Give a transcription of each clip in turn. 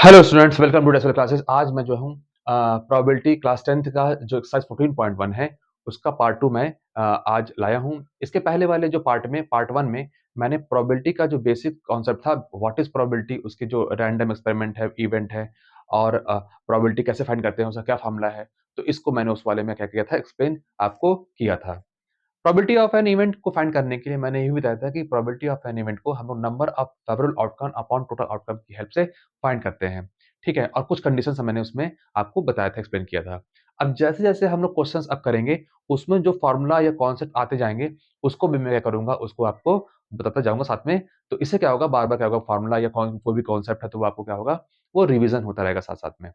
Hello students, welcome to desk classes. आज मैं जो हूँ प्रोबेबिलिटी क्लास 10th का जो एक्सरसाइज 14.1 है उसका पार्ट 2 मैं आज लाया हूँ। इसके पहले वाले जो पार्ट 1 में मैंने प्रोबेबिलिटी का जो बेसिक कॉन्सेप्ट था, व्हाट इज प्रोबेबिलिटी, उसके जो रैंडम एक्सपेरिमेंट है, इवेंट है और प्रोबेबिलिटी कैसे फाइंड करते हैं, उसका क्या फॉर्मूला है, तो इसको मैंने उस वाले में क्या किया था, एक्सप्लेन आपको किया था। प्रोबेबिलिटी ऑफ एन इवेंट को फाइंड करने के लिए मैंने ये भी बताया था कि प्रोबेबिलिटी ऑफ एन इवेंट को हम लोग number of favourable outcome upon total outcome की हेल्प से फाइंड करते हैं। ठीक है, और कुछ कंडीशंस मैंने उसमें आपको बताया था, एक्सप्लेन किया था। अब जैसे जैसे हम लोग क्वेश्चंस अब करेंगे, उसमें जो फॉर्मूला या कॉन्सेप्ट आते जाएंगे, उसको भी मैं क्या करूंगा, उसको आपको बताता जाऊंगा साथ में। तो इससे क्या होगा, बार बार क्या होगा, फॉर्मूला या कोई भी कॉन्सेप्ट है तो वो आपको क्या होगा, वो रिविजन होता रहेगा साथ साथ में।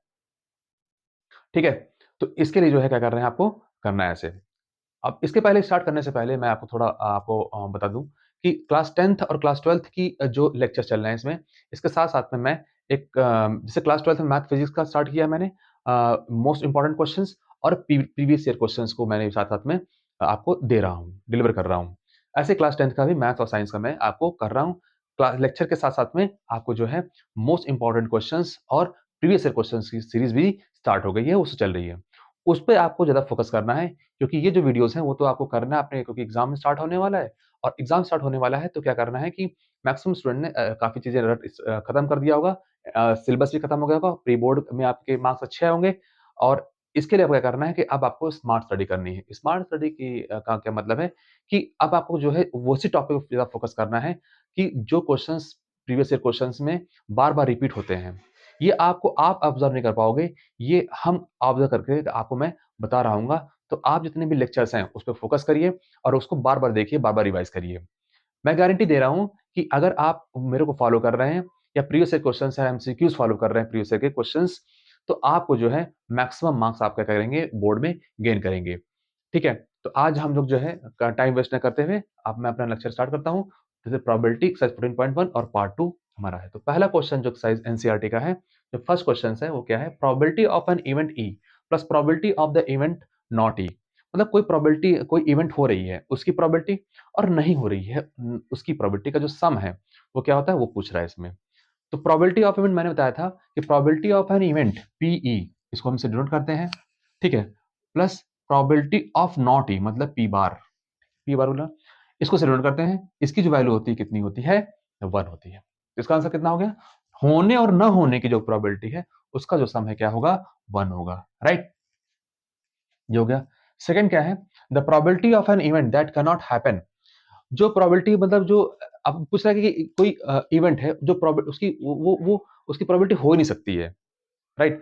ठीक है, तो इसके लिए जो है क्या कर रहे हैं, आपको करना है ऐसे। अब इसके पहले स्टार्ट करने से पहले मैं आपको थोड़ा आपको बता दूं कि क्लास 10th और क्लास 12th की जो लेक्चर चल रहे हैं इसमें, इसके साथ-साथ में मैं एक जैसे क्लास 12th में मैथ फिजिक्स का स्टार्ट किया है मैंने, मोस्ट इंपोर्टेंट क्वेश्चंस और प्रीवियस ईयर क्वेश्चंस को मैंने साथ-साथ में आपको दे रहा हूँ, डिलीवर कर रहा हूँ। ऐसे क्लास 10th का भी मैथ और साइंस का मैं आपको कर रहा हूँ। क्लास लेक्चर के साथ-साथ में आपको जो है मोस्ट इंपोर्टेंट क्वेश्चंस और प्रीवियस ईयर क्वेश्चंस की सीरीज भी स्टार्ट हो गई है, उससे चल रही है। उस पे आपको ज़्यादा फोकस करना है, क्योंकि ये जो वीडियोज़ हैं वो तो आपको करना है अपने, क्योंकि एग्ज़ाम स्टार्ट होने वाला है और एग्ज़ाम स्टार्ट होने वाला है तो क्या करना है कि मैक्सिमम स्टूडेंट ने काफ़ी चीज़ें खत्म कर दिया होगा, सिलेबस भी खत्म हो गया होगा, प्री बोर्ड में आपके मार्क्स अच्छे आए होंगे और इसके लिए आपको क्या करना है कि अब आपको स्मार्ट स्टडी करनी है। स्मार्ट स्टडी की का क्या मतलब है कि अब आपको जो है वो उसी टॉपिक पे ज़्यादा फोकस करना है कि जो क्वेश्चंस प्रीवियस ईयर क्वेश्चंस में बार-बार रिपीट होते हैं। ये आपको आप ऑब्ज़र्व नहीं कर पाओगे, ये हम ऑब्ज़र्व करके आपको मैं बता रहा हूँगा। तो आप जितने भी लेक्चर्स हैं, उस पे फ़ोकस करिए और उसको बार-बार देखिए, बार-बार रिवाइज़ करिए। मैं गारंटी दे रहा हूँ कि अगर आप मेरे को फ़ॉलो कर रहे हैं या प्रीवियस ईयर क्वेश्चन्स हैं, एमसीक्यूज़ फ़ॉलो कर रहे हैं प्रीवियस ईयर के क्वेश्चन्स, तो आपको जो है मैक्सिमम मार्क्स आप क्या करेंगे, बोर्ड में गेन करेंगे। ठीक है? तो आज हम लोग जो है टाइम वेस्ट ना करते हुए अब मैं अपना लेक्चर स्टार्ट करता हूँ। जैसे प्रोबेबिलिटी एक्सरसाइज 14.1 और पार्ट 2 हमारा है। तो पहला क्वेश्चन जो एक्सरसाइज एनसीईआरटी का है, जो फर्स्ट क्वेश्चन है वो क्या है? Probability of an event E plus probability of the event not E. मतलब कोई प्रोबेबिलिटी, कोई इवेंट हो रही है, उसकी प्रोबेबिलिटी और नहीं हो रही है, उसकी प्रोबेबिलिटी का जो सम है, वो क्या होता है, वो पूछ रहा है इसमें। तो प्रोबेबिलिटी ऑफ इवेंट मैंने बताया था कि probability of an event P E, इसको हम इसे डिनोट करते हैं। ठीक है, plus probability of not E मतलब पी बार बोला, इसको से डिनोट करते हैं। इसकी जो वैल्यू होती है कितनी होती है, 1 होती है। तो इसका आंसर कितना हो गया, होने और न होने की जो प्रोबेबिलिटी है उसका जो सम है क्या होगा, 1 होगा। राइट, ये हो गया। सेकंड क्या है, the probability of an event that can not happen. जो प्रोबेबिलिटी मतलब जो अब पूछ रहा है कि कोई इवेंट है जो उसकी वो उसकी प्रोबेबिलिटी हो ही नहीं सकती है। राइट,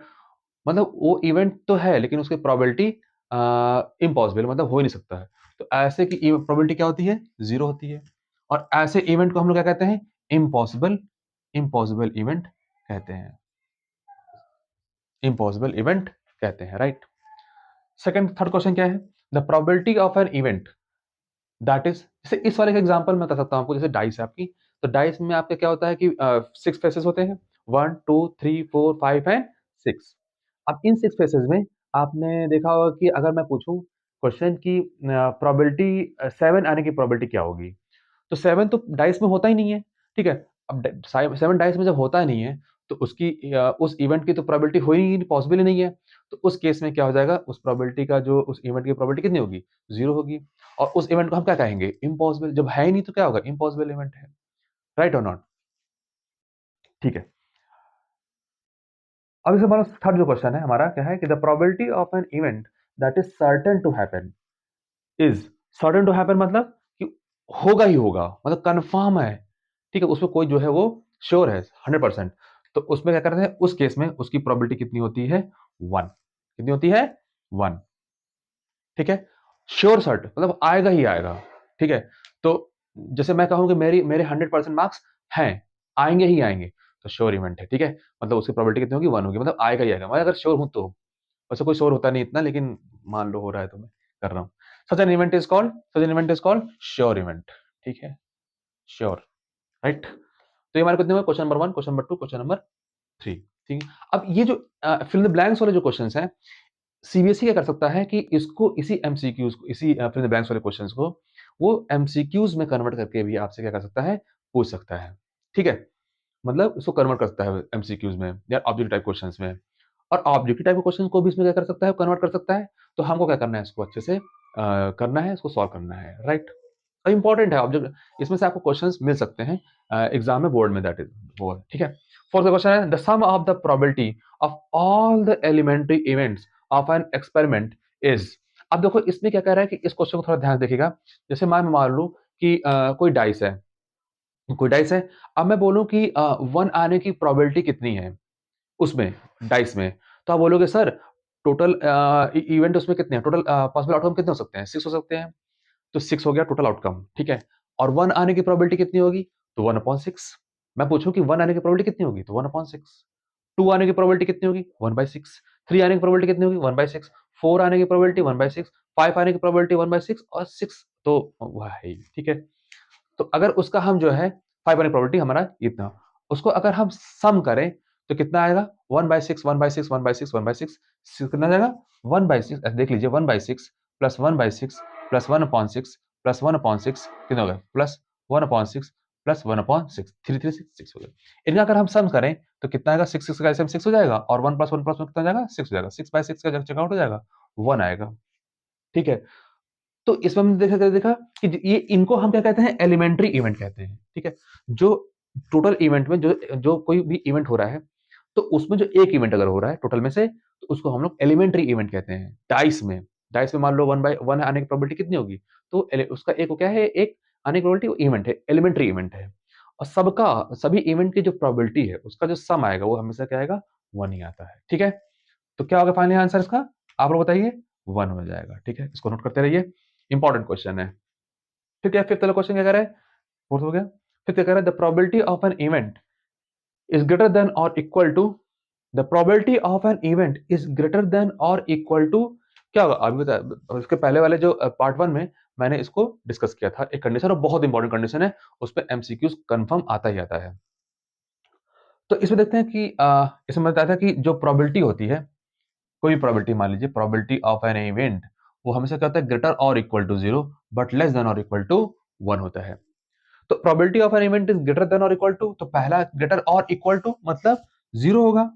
मतलब वो इवेंट तो है लेकिन उसकी प्रोबेबिलिटी इम्पॉसिबल, मतलब हो ही नहीं सकता है। तो ऐसे की प्रोबेबिलिटी क्या होती है, 0 होती है। और ऐसे इवेंट को हम लोग क्या कहते हैं, इम्पॉसिबल इम्पॉसिबल इवेंट कहते हैं। इम्पॉसिबल इवेंट कहते हैं। राइट, सेकंड थर्ड क्वेश्चन क्या है, the probability of an event that is, जैसे इस वाले का एग्जांपल मैं बता सकता हूँ आपको। जैसे डाइस है आपकी, तो डाइस में आपके क्या होता है कि 6 फेसेस होते हैं, 1 2 3 4 5 एंड 6। अब इन 6 फेसेस में आपने देखा होगा कि अगर मैं पूछूं क्वेश्चन की प्रोबेबिलिटी 7 आने की प्रोबेबिलिटी क्या होगी, तो 7 तो डाइस में होता ही नहीं है। ठीक है, अब 7 डाइस में जब होता ही नहीं है तो उसकी उस इवेंट की तो प्रोबेबिलिटी हो ही पॉसिबल ही नहीं है। तो उस केस में क्या हो जाएगा, उस प्रोबेबिलिटी का जो उस इवेंट की प्रोबेबिलिटी कितनी होगी, 0 होगी। और उस इवेंट को हम क्या कहेंगे, इम्पॉसिबल। जब है ही नहीं तो क्या होगा, इम्पॉसिबल इवेंट है। राइट और नॉट? ठीक है, अब इसे हमारा थर्ड जो क्वेश्चन है हमारा क्या है कि the probability of an event that is certain to happen is, certain to happen मतलब कि होगा ही होगा, मतलब कंफर्म है। ठीक है, उसमें कोई जो है वो श्योर है 100%। तो उसमें क्या करते हैं, उस केस में उसकी प्रोबेबिलिटी कितनी होती है, 1। कितनी होती है, 1। ठीक है, श्योर सर्ट मतलब आएगा ही आएगा। ठीक है, तो जैसे मैं कहूँ कि मेरे 100% मार्क्स हैं, आएंगे ही आएंगे, तो श्योर इवेंट है। ठीक है, मतलब उसकी प्रोबेबिलिटी कितनी होगी, 1 होगी, मतलब आएगा ही आएगा। मैं अगर श्योर हूं तो, वैसे कोई श्योर होता नहीं इतना, लेकिन मान लो हो रहा है तो मैं कर रहा हूँ। Such an event is called sure event. ठीक है, श्योर। राइट, तो ये हमारे कितने हुए, question number 1, question number 2, question number 3। ठीक है, अब ये जो फिल इन द ब्लैंक्स वाले जो क्वेश्चंस हैं, सीबीएसई क्या कर सकता है कि इसको इसी एमसीक्यूज को, इसी फिल इन द ब्लैंक्स वाले क्वेश्चंस को वो एमसीक्यूज में कन्वर्ट करके भी आपसे क्या कर सकता है, पूछ सकता है। ठीक है, मतलब इसको कन्वर्ट कर सकता है एमसीक्यूज में या ऑब्जेक्टिव टाइप क्वेश्चंस में। और ऑब्जेक्टिव टाइप के क्वेश्चन को भी इसमें क्या कर सकता है, कन्वर्ट कर सकता है। तो हमको क्या करना है, इसको अच्छे से करना है, इसको सॉल्व करना है, राइट। इंपॉर्टेंट है ऑब्जेक्ट, इसमें से आपको क्वेश्चंस मिल सकते हैं एग्जाम में, बोर्ड में, दैट इज वो, ठीक है। फोर्थ क्वेश्चन है, the sum of the probability of all the elementary events of an experiment is. अब देखो इसमें क्या कह रहा है कि इस क्वेश्चन को थोड़ा ध्यान देखिएगा। जैसे मैं मान लूं कि कोई डाइस है। अब मैं बोलूं कि 1 आने की प्रोबेबिलिटी कितनी है उसमें, डाइस में। तो आप बोलोगे सर टोटल इवेंट उसमें कितने हैं, टोटल पॉसिबल आउटकम कितने हो सकते हैं, 6 हो सकते हैं। तो 6 हो गया टोटल आउटकम, ठीक है। और 1 आने की प्रोबेबिलिटी कितनी होगी, तो 1/6। मैं पूछूं कि 1 आने की प्रोबेबिलिटी कितनी होगी, तो 1/6। 2 आने की प्रोबेबिलिटी कितनी होगी, 1/6। 3 आने की प्रोबेबिलिटी कितनी होगी, 1/6। 4 आने की प्रोबेबिलिटी 1/6। 5 आने की प्रोबेबिलिटी 1/6 और 6 तो वह है ही, ठीक है। तो अगर उसका हम जो है 5 वाली प्रोबेबिलिटी हमारा इतना, उसको अगर हम सम करें तो कितना आएगा, 1/6 1/6 1/6 1/6, कितना आ जाएगा 1/6। देख लीजिए 1/6 प्लस 1/6 प्लस 1/6 प्लस 1/6 कितना हो गया, प्लस 1/6 प्लस 1/6, 3 3 6 हो गया। इनका अगर हम सम करें तो कितना आएगा, 6 6 का 6 हो जाएगा, और 1 प्लस 1 प्लस 1 कितना हो जाएगा, 6 हो जाएगा। 6/6 का चेकआउट हो जाएगा, 1 आएगा, ठीक है। तो इसमें हमने देखा कि ये इनको हम क्या कहते हैं, एलिमेंट्री इवेंट कहते हैं, ठीक है। जो टोटल इवेंट में जो जो कोई भी इवेंट हो रहा है, तो उसमें जो एक इवेंट अगर हो रहा है टोटल में से, तो उसको हम लोग एलिमेंट्री इवेंट कहते हैं। डाइस में मान लो 1/1 आने की प्रोबेबिलिटी कितनी होगी, तो उसका एक क्या है, एक आने की प्रोबेबिलिटी इवेंट है, एलिमेंट्री इवेंट है। और सभी इवेंट की जो प्रोबेबिलिटी है उसका जो सम आएगा वो हमेशा क्या आएगा, 1 ही आता है, ठीक है। तो क्या होगा फाइनल आंसर इसका, आप लोग बताइए, 1 हो जाएगा, ठीक है। इसको नोट करते रहिए, इंपॉर्टेंट क्वेश्चन है। ठीक है, फिफ्थ वाला क्वेश्चन क्या कह रहा है, फोर्थ हो गया। फिफ्थ क्या कह रहा है, the probability of an event is greater than और equal to, the probability of an event is greater than और इक्वल टू, क्या होगा अभी बता। इसके पहले वाले जो पार्ट 1 में मैंने इसको डिस्कस किया था, एक कंडीशन, और बहुत इंपॉर्टेंट कंडीशन है, उस पर एमसीक्यूज कंफर्म आता ही आता है। तो इसमें देखते हैं कि इसमें बताया था कि जो प्रोबेबिलिटी होती है, कोई भी प्रोबेबिलिटी मान लीजिए, प्रोबेबिलिटी ऑफ एन इवेंट, वो हमेशा क्या होता है, ग्रेटर और equal to 0 but less than और इक्वल टू 1 होता है। तो probability of an event is greater than और इक्वल टू, तो पहला ग्रेटर और इक्वल टू मतलब 0 होगा,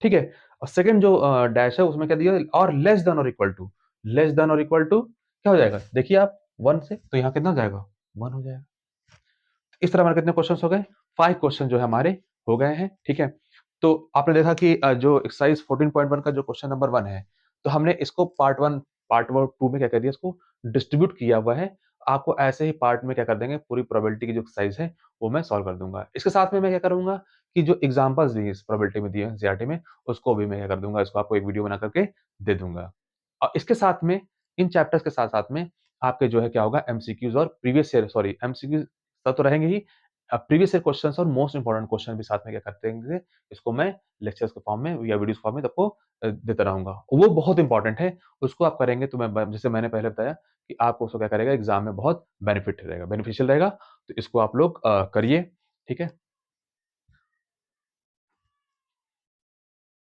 ठीक है। और सेकंड जो डैश है उसमें क्या दिया, और लेस देन और इक्वल टू, लेस देन और इक्वल टू क्या हो जाएगा, देखिए आप 1 से, तो यहाँ कितना हो जाएगा, 1 हो जाएगा। इस तरह हमारे कितने क्वेश्चन हो गए, 5 क्वेश्चन जो है हमारे हो गए हैं, ठीक है। तो आपने देखा कि जो एक्सरसाइज 14.1 का जो क्वेश्चन नंबर 1 है, तो हमने इसको पार्ट 2 में क्या कर दिया, इसको डिस्ट्रीब्यूट किया हुआ है। आपको ऐसे ही पार्ट में क्या कर देंगे, पूरी प्रोबेबिलिटी की जो एक्सरसाइज है वो मैं सॉल्व कर दूंगा। इसके साथ में मैं क्या करूंगा कि जो एग्जांपल्स दिए इस प्रोबेबिलिटी में दिए सीआरटी में, उसको भी मैं क्या कर दूंगा, इसको आपको एक वीडियो बना करके दे दूंगा। और इसके साथ में, इन चैप्टर्स के साथ साथ में आपके जो है क्या होगा, एमसीक्यूज और प्रीवियस ईयर, सॉरी एमसीक्यूज तो रहेंगे ही, प्रीवियस ईयर क्वेश्चंस और मोस्ट इंपोर्टेंट क्वेश्चन भी साथ में क्या करते हैं, इसको मैं लेक्चर्स के फॉर्म में या वीडियोस फॉर्म में आपको देता रहूंगा। वो बहुत इंपॉर्टेंट है, उसको आप करेंगे तो मैं जैसे मैंने पहले बताया कि आपको उसको क्या करेगा, एग्जाम में बहुत बेनिफिट रहेगा, बेनिफिशियल रहेगा। तो इसको आप लोग करिए, ठीक है।